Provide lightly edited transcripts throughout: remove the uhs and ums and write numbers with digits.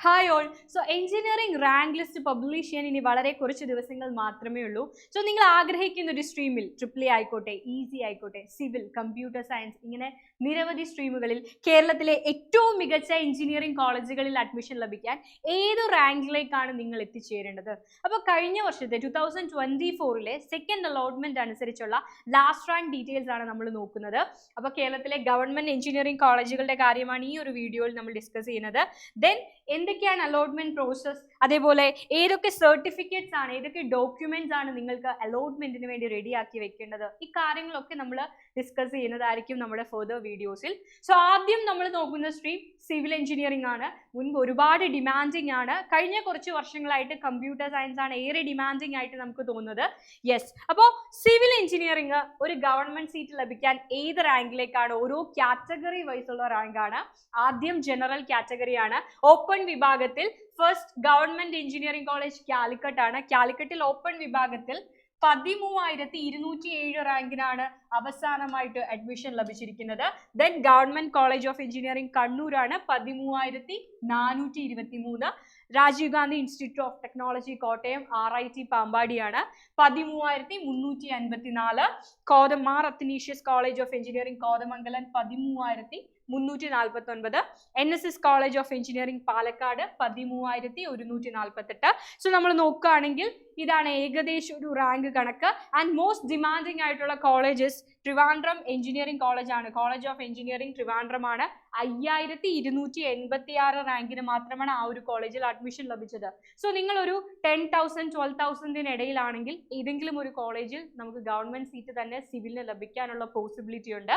Hi all. So engineering rank list publish ചെയ്യാൻ ഇനി വളരെ കുറച്ച് ദിവസങ്ങൾ മാത്രമേ ഉള്ളൂ. സോ നിങ്ങൾ ആഗ്രഹിക്കുന്ന ഒരു സ്ട്രീമിൽ ട്രിപ്പിൾ ആയിക്കോട്ടെ, ഈസി ആയിക്കോട്ടെ, സിവിൽ, കമ്പ്യൂട്ടർ സയൻസ്, ഇങ്ങനെ നിരവധി സ്ട്രീമുകളിൽ കേരളത്തിലെ ഏറ്റവും മികച്ച എഞ്ചിനീയറിംഗ് കോളേജുകളിൽ അഡ്മിഷൻ ലഭിക്കാൻ ഏത് റാങ്കിലേക്കാണ് നിങ്ങൾ എത്തിച്ചേരേണ്ടത്? അപ്പോൾ കഴിഞ്ഞ വർഷത്തെ 2024 സെക്കൻഡ് അലോട്ട്മെന്റ് അനുസരിച്ചുള്ള ലാസ്റ്റ് റാങ്ക് ഡീറ്റെയിൽസ് ആണ് നമ്മൾ നോക്കുന്നത്. അപ്പോൾ കേരളത്തിലെ ഗവൺമെന്റ് എഞ്ചിനീയറിംഗ് കോളേജുകളുടെ കാര്യമാണ് ഈ ഒരു വീഡിയോയിൽ നമ്മൾ ഡിസ്കസ് ചെയ്യുന്നത്. ദെൻ എന്തൊക്കെയാണ് അലോട്ട്മെന്റ് പ്രോസസ്, അതേപോലെ ഏതൊക്കെ സർട്ടിഫിക്കറ്റ്സ് ആണ്, ഏതൊക്കെ ഡോക്യുമെന്റ്സ് ആണ് നിങ്ങൾക്ക് അലോട്ട്മെന്റിന് വേണ്ടി റെഡിയാക്കി വെക്കേണ്ടത്, ഈ കാര്യങ്ങളൊക്കെ നമ്മൾ ഡിസ്കസ് ചെയ്യുന്നതായിരിക്കും നമ്മുടെ ഫർദർ വീഡിയോസിൽ. സോ ആദ്യം നമ്മൾ നോക്കുന്ന സ്ട്രീം സിവിൽ എഞ്ചിനീയറിംഗ് ആണ്. മുൻപ് ഒരുപാട് ഡിമാൻഡിങ് ആണ്. കഴിഞ്ഞ കുറച്ച് വർഷങ്ങളായിട്ട് കമ്പ്യൂട്ടർ സയൻസ് ആണ് ഏറെ ഡിമാൻഡിങ് ആയിട്ട് നമുക്ക് തോന്നുന്നത്. യെസ്, അപ്പോൾ സിവിൽ എഞ്ചിനീയറിംഗ് ഒരു ഗവൺമെന്റ് സീറ്റ് ലഭിക്കാൻ ഏത് റാങ്കിലേക്കാണ്? ഓരോ കാറ്റഗറി വൈസ് ഉള്ള റാങ്ക് ആണ്. ആദ്യം ജനറൽ കാറ്റഗറി ആണ്. ഓപ്പൺ വിഭാഗത്തിൽ first government engineering college Calicut ആണ്. കാലിക്കറ്റിൽ ഓപ്പൺ വിഭാഗത്തിൽ 13,207 റാങ്കിനാണ് അവസാനമായിട്ട് അഡ്മിഷൻ ലഭിച്ചിരിക്കുന്നത്. Then government college of engineering കണ്ണൂരാണ് 13,423. Rajiv Gandhi institute of technology Kottayam RIT പാമ്പാടിയാണ് 13,354. Mar Athanasius college of engineering Kothamangalam 13,349. NSS college of engineering Palakkad 13,148. So നമ്മൾ നോക്കുകയാണെങ്കിൽ ഇതാണ് ഏകദേശം ഒരു റാങ്ക് കണക്ക്. ആൻഡ് മോസ്റ്റ് ഡിമാൻഡിങ് ആയിട്ടുള്ള കോളേജസ് ട്രിവാൻഡ്രം എഞ്ചിനീയറിംഗ് കോളേജ് ആണ്. കോളേജ് ഓഫ് എഞ്ചിനീയറിംഗ് ട്രിവാൻഡ്രം ആണ്. 5,286 റാങ്കിന് മാത്രമാണ് ആ ഒരു കോളേജിൽ അഡ്മിഷൻ ലഭിച്ചത്. സോ നിങ്ങൾ ഒരു 10,000 12,000 ഇടയിലാണെങ്കിൽ ഏതെങ്കിലും ഒരു കോളേജിൽ നമുക്ക് ഗവൺമെന്റ് സീറ്റ് തന്നെ സിവിലിന് ലഭിക്കാനുള്ള പോസിബിലിറ്റി ഉണ്ട്.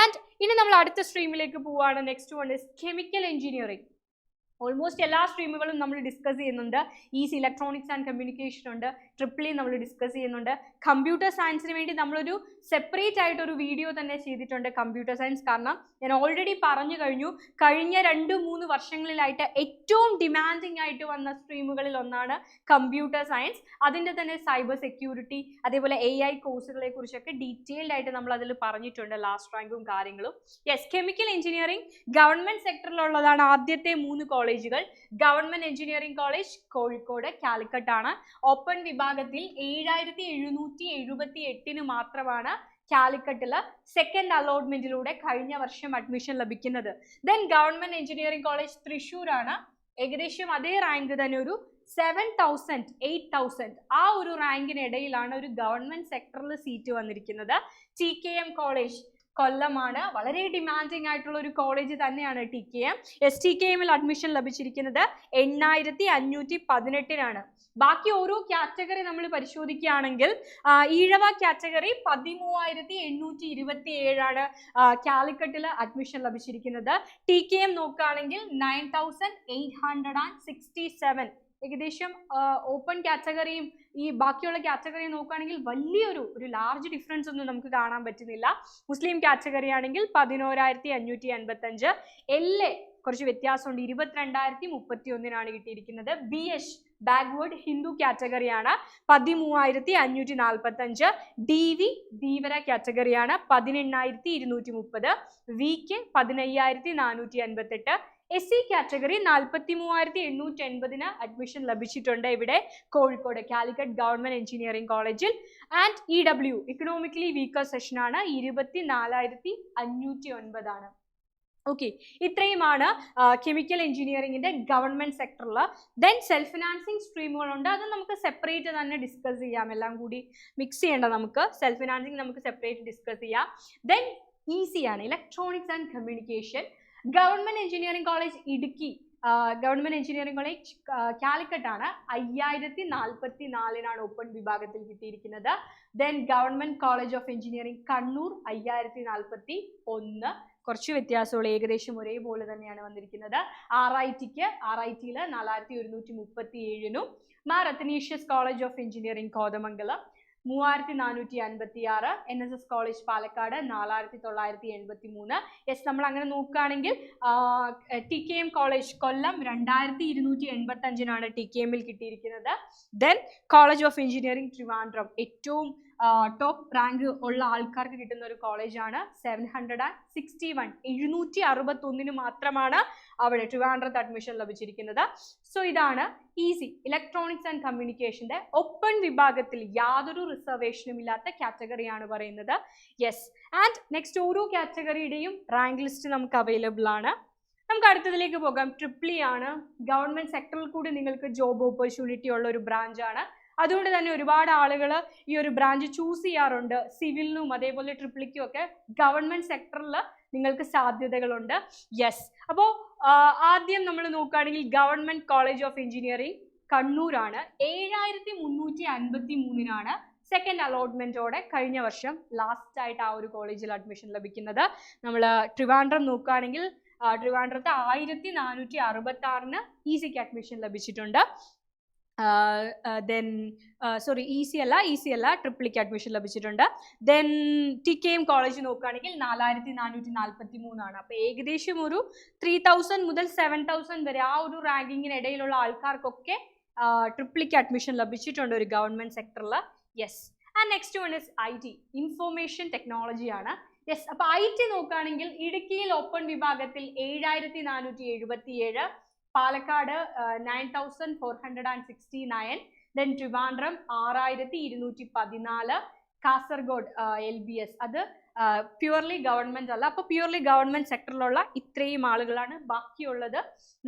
ആൻഡ് ഇനി നമ്മൾ അടുത്ത സ്ട്രീമിലേക്ക് പോവുകയാണ്. Next one is chemical engineering. Almost എല്ലാ സ്ട്രീമുകളും നമ്മൾ ഡിസ്കസ് ചെയ്യുന്നുണ്ട്. ഈസി ഇലക്ട്രോണിക്സ് ആൻഡ് കമ്മ്യൂണിക്കേഷൻ ഉണ്ട്. ട്രിപ്പിളി നമ്മൾ ഡിസ്കസ് ചെയ്യുന്നുണ്ട്. കമ്പ്യൂട്ടർ സയൻസിന് വേണ്ടി നമ്മളൊരു സെപ്പറേറ്റ് ആയിട്ട് ഒരു വീഡിയോ തന്നെ ചെയ്തിട്ടുണ്ട് കമ്പ്യൂട്ടർ സയൻസ്. കാരണം ഞാൻ ഓൾറെഡി പറഞ്ഞു കഴിഞ്ഞു, കഴിഞ്ഞ 2-3 വർഷങ്ങളിലായിട്ട് ഏറ്റവും ഡിമാൻഡിങ് ആയിട്ട് വന്ന സ്ട്രീമുകളിൽ ഒന്നാണ് കമ്പ്യൂട്ടർ സയൻസ്. അതിൻ്റെ തന്നെ സൈബർ സെക്യൂരിറ്റി, അതേപോലെ AI കോഴ്സുകളെ കുറിച്ചൊക്കെ ഡീറ്റെയിൽഡ് ആയിട്ട് നമ്മൾ അതിൽ പറഞ്ഞിട്ടുണ്ട്, ലാസ്റ്റ് റാങ്കും കാര്യങ്ങളും. യെസ്, കെമിക്കൽ എഞ്ചിനീയറിംഗ് ഗവൺമെന്റ് സെക്ടറിലുള്ളതാണ്. ആദ്യത്തെ 3 കോളേജുകൾ government engineering college Kozhikode, Calicut ആണ്. ഓപ്പൺ വിഭാഗത്തിൽ 7,778 മാത്രമാണ് കാലിക്കട്ടില് സെക്കൻഡ് അലോട്ട്മെന്റിലൂടെ കഴിഞ്ഞ വർഷം അഡ്മിഷൻ ലഭിക്കുന്നത്. Then government engineering college Thrissur ആണ്. ഏകദേശം അതേ റാങ്ക് തന്നെ, ഒരു 7,000 8,000 ആ ഒരു റാങ്കിനിടയിലാണ് ഒരു ഗവൺമെന്റ് സെക്ടറിൽ സീറ്റ് വന്നിരിക്കുന്നത്. TKM കോളേജ് കൊല്ലമാണ്. വളരെ ഡിമാൻഡിങ് ആയിട്ടുള്ള ഒരു കോളേജ് തന്നെയാണ് TKM. STKMൽ അഡ്മിഷൻ ലഭിച്ചിരിക്കുന്നത് 8,518. ബാക്കി ഓരോ കാറ്റഗറി നമ്മൾ പരിശോധിക്കുകയാണെങ്കിൽ ഈഴവ കാറ്റഗറി 13,827 കാലിക്കട്ടിൽ അഡ്മിഷൻ ലഭിച്ചിരിക്കുന്നത്. TKM നോക്കുകയാണെങ്കിൽ 9,867. ഏകദേശം ഓപ്പൺ കാറ്റഗറിയും ഈ ബാക്കിയുള്ള കാറ്റഗറിയും നോക്കുകയാണെങ്കിൽ വലിയൊരു ലാർജ് ഡിഫറൻസ് ഒന്നും നമുക്ക് കാണാൻ പറ്റുന്നില്ല. മുസ്ലിം കാറ്റഗറി ആണെങ്കിൽ 11,585. LA കുറച്ച് വ്യത്യാസമുണ്ട്, 22,031 കിട്ടിയിരിക്കുന്നത്. BH ബാക്ക്വേർഡ് ഹിന്ദു കാറ്റഗറിയാണ് 13,545. DV ധീവര കാറ്റഗറിയാണ് 18,230. VK 15,458. SC കാറ്റഗറി 43,880 അഡ്മിഷൻ ലഭിച്ചിട്ടുണ്ട് ഇവിടെ കോഴിക്കോട് കാലിക്കറ്റ് ഗവൺമെന്റ് എഞ്ചിനീയറിംഗ് കോളേജിൽ. And EW economically weaker section ആണ്, 24,509. ഓക്കെ, ഇത്രയുമാണ് കെമിക്കൽ എഞ്ചിനീയറിംഗിന്റെ ഗവൺമെന്റ് സെക്ടറിൽ. ദെൻ സെൽഫ് ഫിനാൻസിങ് സ്ട്രീമുകളുണ്ട്. അത് നമുക്ക് സെപ്പറേറ്റ് തന്നെ ഡിസ്കസ് ചെയ്യാം. എല്ലാം കൂടി മിക്സ് ചെയ്യേണ്ട നമുക്ക്. സെൽഫ് ഫിനാൻസിങ് നമുക്ക് സെപ്പറേറ്റ് ഡിസ്കസ് ചെയ്യാം. ദെൻ ഈസിയാണ് electronics and communication. Government engineering college Idukki, government engineering college Calicut ആണ്. 5,044 ഓപ്പൺ വിഭാഗത്തിൽ കിട്ടിയിരിക്കുന്നത്. Then government college of engineering Kannur 5,041. കുറച്ച് വ്യത്യാസമുള്ള, ഏകദേശം ഒരേപോലെ തന്നെയാണ് വന്നിരിക്കുന്നത്. RITയിൽ 4,137. Mar Athanasius college of engineering Kothamangalam 3,456. NSS college Palakkad 4,983. Yes, നമ്മൾ അങ്ങനെ നോക്കുകയാണെങ്കിൽ TKM കോളേജ് കൊല്ലം 2,285 TKMൽ കിട്ടിയിരിക്കുന്നത്. Then college of engineering Trivandrum ഏറ്റവും ടോപ്പ് റാങ്ക് ഉള്ള ആൾക്കാർക്ക് കിട്ടുന്ന ഒരു കോളേജാണ്. 761 മാത്രമാണ് അവിടെ ട്രിവാൻഡ്രത്ത് അഡ്മിഷൻ ലഭിച്ചിരിക്കുന്നത്. സോ ഇതാണ് ഈസി ഇലക്ട്രോണിക്സ് ആൻഡ് കമ്മ്യൂണിക്കേഷന്റെ ഓപ്പൺ വിഭാഗത്തിൽ യാതൊരു റിസർവേഷനും ഇല്ലാത്ത കാറ്റഗറിയാണ് പറയുന്നത്. യെസ്, ആൻഡ് നെക്സ്റ്റ് ഓരോ കാറ്റഗറിയുടെയും റാങ്ക് ലിസ്റ്റ് നമുക്ക് അവൈലബിൾ ആണ്. നമുക്ക് അടുത്തതിലേക്ക് പോകാം. ട്രിപ്പിൾ ആണ്. ഗവൺമെന്റ് സെക്ടറിൽ കൂടി നിങ്ങൾക്ക് ജോബ് ഓപ്പർച്യൂണിറ്റി ഉള്ള ഒരു ബ്രാഞ്ചാണ്. അതുകൊണ്ട് തന്നെ ഒരുപാട് ആളുകൾ ഈ ഒരു ബ്രാഞ്ച് ചൂസ് ചെയ്യാറുണ്ട്. സിവിലിനും അതേപോലെ ട്രിപ്പിളിക്കും ഒക്കെ ഗവൺമെന്റ് സെക്ടറിൽ നിങ്ങൾക്ക് സാധ്യതകളുണ്ട്. യെസ്, അപ്പോൾ ആദ്യം നമ്മൾ നോക്കുകയാണെങ്കിൽ ഗവൺമെന്റ് കോളേജ് ഓഫ് എഞ്ചിനീയറിംഗ് കണ്ണൂരാണ്. 7353 സെക്കൻഡ് അലോട്ട്മെന്റോടെ കഴിഞ്ഞ വർഷം ലാസ്റ്റ് ആയിട്ട് ആ ഒരു കോളേജിൽ അഡ്മിഷൻ ലഭിക്കുന്നത്. നമ്മൾ ട്രിവാൻഡ്രം നോക്കുകയാണെങ്കിൽ ട്രിവാൻഡ്രത്ത് 1466 ഈസിക്ക് അഡ്മിഷൻ ലഭിച്ചിട്ടുണ്ട്. ദെൻ സോറി ഈസി അല്ല ട്രിപ്പിളിക്ക് അഡ്മിഷൻ ലഭിച്ചിട്ടുണ്ട്. ദെൻ TKM കോളേജ് നോക്കുകയാണെങ്കിൽ 4443 അപ്പോൾ ഏകദേശം ഒരു 3000 മുതൽ 7000 വരെ ആ ഒരു റാങ്കിങ്ങിന് ഇടയിലുള്ള ആൾക്കാർക്കൊക്കെ ട്രിപ്പിളിക്ക് അഡ്മിഷൻ ലഭിച്ചിട്ടുണ്ട് ഒരു ഗവൺമെന്റ് സെക്ടറിൽ. Yes, and next one is IT information technology ആണ്. യെസ്, അപ്പോൾ IT നോക്കുകയാണെങ്കിൽ ഇടുക്കിയിൽ ഓപ്പൺ വിഭാഗത്തിൽ 7477, പാലക്കാട് 9469, ദെൻ ട്രിവാൻഡ്രം 6214, കാസർഗോഡ് LBS അത് പ്യുവർലി ഗവൺമെന്റ് അല്ല. അപ്പോൾ പ്യുവർലി ഗവൺമെന്റ് സെക്ടറിലുള്ള ഇത്രയും ആളുകളാണ്. ബാക്കിയുള്ളത്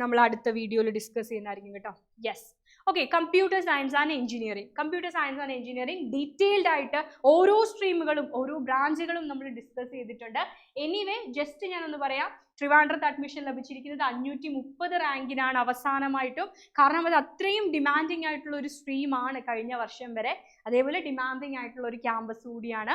നമ്മൾ അടുത്ത വീഡിയോയിൽ ഡിസ്കസ് ചെയ്യുന്നതായിരിക്കും കേട്ടോ. Yes, okay. Computer science and engineering detailed ആയിട്ട് ഓരോ സ്ട്രീമുകളും ഓരോ ബ്രാഞ്ചുകളും നമ്മൾ ഡിസ്കസ് ചെയ്തിട്ടുണ്ട്. എനിവേ ജസ്റ്റ് ഞാനൊന്ന് പറയാം. ട്രിവാൻഡ്രത്ത് അഡ്മിഷൻ ലഭിച്ചിരിക്കുന്നത് 530 റാങ്കിനാണ് അവസാനമായിട്ടും. കാരണം അത് അത്രയും ഡിമാൻഡിങ് ആയിട്ടുള്ള ഒരു സ്ട്രീമാണ് കഴിഞ്ഞ വർഷം വരെ. അതേപോലെ ഡിമാൻഡിങ് ആയിട്ടുള്ള ഒരു ക്യാമ്പസ് കൂടിയാണ്.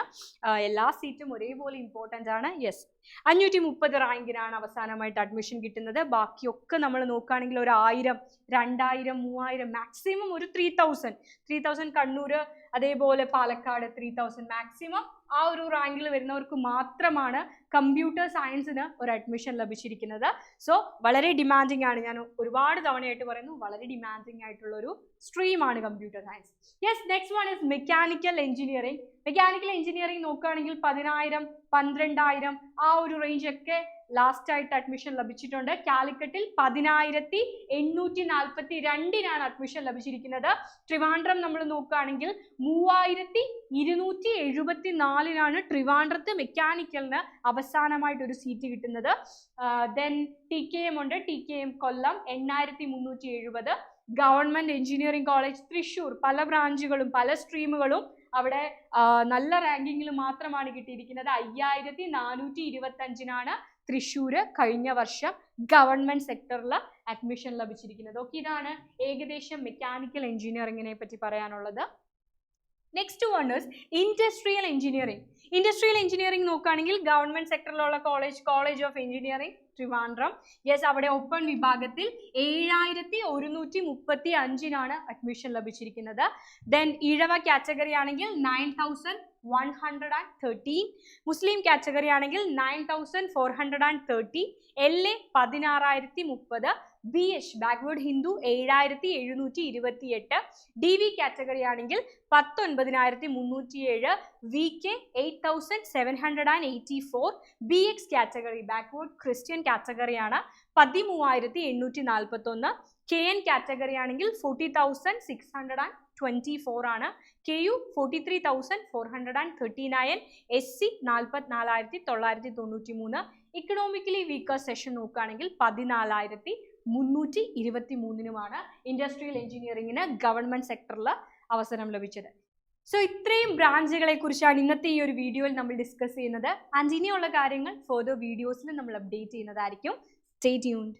എല്ലാ സീറ്റും ഒരേപോലെ ഇമ്പോർട്ടൻ്റ് ആണ്. യെസ്, 530 റാങ്കിനാണ് അവസാനമായിട്ട് അഡ്മിഷൻ കിട്ടുന്നത്. ബാക്കിയൊക്കെ നമ്മൾ നോക്കുകയാണെങ്കിൽ ഒരു 1000, 2000, 3000, മാക്സിമം ഒരു 3000 കണ്ണൂർ, അതേപോലെ പാലക്കാട് 3000 മാക്സിമം ആ ഒരു റാങ്കിൽ വരുന്നവർക്ക് മാത്രമാണ് കമ്പ്യൂട്ടർ സയൻസിന് ഒരു അഡ്മിഷൻ ലഭിച്ചിരിക്കുന്നത്. സോ വളരെ ഡിമാൻഡിങ് ആണ്. ഞാൻ ഒരുപാട് തവണയായിട്ട് പറയുന്നു, വളരെ ഡിമാൻഡിങ് ആയിട്ടുള്ള ഒരു സ്ട്രീമാണ് computer science. Yes, next one is mechanical engineering നോക്കുകയാണെങ്കിൽ 10000, 12000 ആ ഒരു റേഞ്ച് ഒക്കെ ലാസ്റ്റ് ആയിട്ട് അഡ്മിഷൻ ലഭിച്ചിട്ടുണ്ട്. കാലിക്കറ്റിൽ 10842 അഡ്മിഷൻ ലഭിച്ചിരിക്കുന്നത്. ട്രിവാൻഡ്രം നമ്മൾ നോക്കുകയാണെങ്കിൽ 3274 ട്രിവാൻഡ്രത്ത് മെക്കാനിക്കലിന് അവസാനമായിട്ട് ഒരു സീറ്റ് കിട്ടുന്നത്. ദെൻ TKM ഉണ്ട്. TKM കൊല്ലം 8370. ഗവൺമെന്റ് എഞ്ചിനീയറിംഗ് കോളേജ് തൃശ്ശൂർ പല ബ്രാഞ്ചുകളും പല സ്ട്രീമുകളും അവിടെ നല്ല റാങ്കിങ്ങിൽ മാത്രമാണ് കിട്ടിയിരിക്കുന്നത്. 5425 തൃശ്ശൂര് കഴിഞ്ഞ വർഷം ഗവൺമെന്റ് സെക്ടറിൽ അഡ്മിഷൻ ലഭിച്ചിരിക്കുന്നത്. ഓക്കെ, ഇതാണ് ഏകദേശം മെക്കാനിക്കൽ എഞ്ചിനീയറിംഗിനെ പറ്റി പറയാനുള്ളത്. Next one is industrial engineering നോക്കുകയാണെങ്കിൽ ഗവൺമെന്റ് സെക്ടറിലുള്ള college of engineering Trivandrum. Yes, അവിടെ ഓപ്പൺ വിഭാഗത്തിൽ 7135 അഡ്മിഷൻ ലഭിച്ചിരിക്കുന്നത്. ദെൻ ഈഴവ കാറ്റഗറി ആണെങ്കിൽ 9113, മുസ്ലിം കാറ്റഗറി ആണെങ്കിൽ 9430, LA 16030, BH backward Hindu 7728, DV category ആണെങ്കിൽ 19307, VK 8784, BX category backward Christian കാറ്റഗറിയാണ് 13841, KN കാറ്റഗറി ആണെങ്കിൽ 40624 KU 43439, SC 44993. Economically weaker section നോക്കുകയാണെങ്കിൽ 14323 ഇൻഡസ്ട്രിയൽ എഞ്ചിനീയറിംഗിന് ഗവൺമെന്റ് സെക്ടറിൽ അവസരം ലഭിച്ചത്. സോ ഇത്രയും ബ്രാഞ്ചുകളെ കുറിച്ചാണ് ഇന്നത്തെ ഈ ഒരു വീഡിയോയിൽ നമ്മൾ ഡിസ്കസ് ചെയ്യുന്നത്. ആൻഡ് ഇനിയുള്ള കാര്യങ്ങൾ ഫർദർ വീഡിയോസിൽ നമ്മൾ അപ്ഡേറ്റ് ചെയ്യുന്നതായിരിക്കും. Stay tuned.